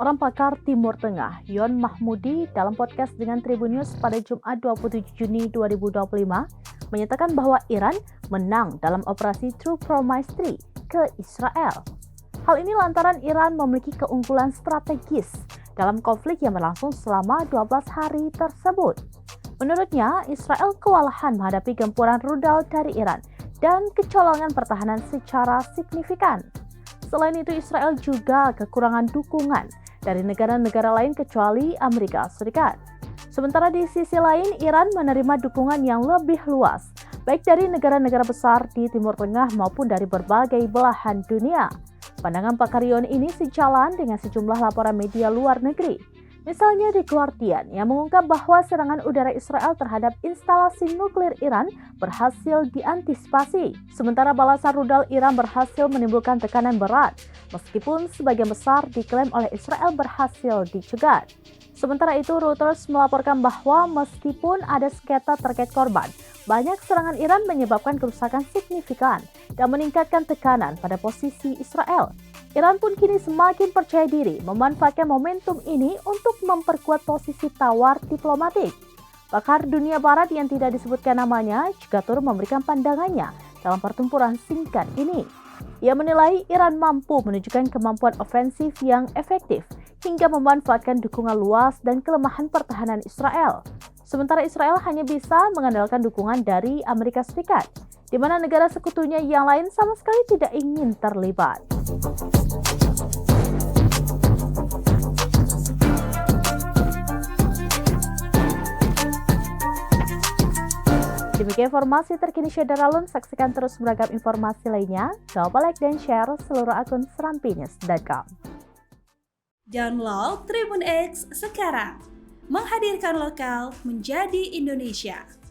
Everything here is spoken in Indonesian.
seorang pakar Timur Tengah, Yon Mahmudi, dalam podcast dengan Tribun News pada Jumat 27 Juni 2025, menyatakan bahwa Iran menang dalam operasi True Promise 3 ke Israel. Hal ini lantaran Iran memiliki keunggulan strategis dalam konflik yang berlangsung selama 12 hari tersebut. Menurutnya, Israel kewalahan menghadapi gempuran rudal dari Iran dan kecolongan pertahanan secara signifikan. Selain itu, Israel juga kekurangan dukungan dari negara-negara lain kecuali Amerika Serikat. Sementara di sisi lain, Iran menerima dukungan yang lebih luas, baik dari negara-negara besar di Timur Tengah maupun dari berbagai belahan dunia. Pandangan pakar Yon ini sejalan dengan sejumlah laporan media luar negeri. Misalnya The Guardian yang mengungkap bahwa serangan udara Israel terhadap instalasi nuklir Iran berhasil diantisipasi. Sementara balasan rudal Iran berhasil menimbulkan tekanan berat, meskipun sebagian besar diklaim oleh Israel berhasil dicegat. Sementara itu, Reuters melaporkan bahwa meskipun ada sengketa terkait korban, banyak serangan Iran menyebabkan kerusakan signifikan dan meningkatkan tekanan pada posisi Israel. Iran pun kini semakin percaya diri memanfaatkan momentum ini untuk memperkuat posisi tawar diplomatik. Pakar dunia barat yang tidak disebutkan namanya juga turut memberikan pandangannya dalam pertempuran singkat ini. Ia menilai Iran mampu menunjukkan kemampuan ofensif yang efektif hingga memanfaatkan dukungan luas dan kelemahan pertahanan Israel. Sementara Israel hanya bisa mengandalkan dukungan dari Amerika Serikat, di mana negara sekutunya yang lain sama sekali tidak ingin terlibat. Demikian informasi terkini Syederalun, saksikan terus beragam informasi lainnya. Jangan lupa like dan share seluruh akun serampinews.com. Download Tribun X sekarang, menghadirkan lokal menjadi Indonesia.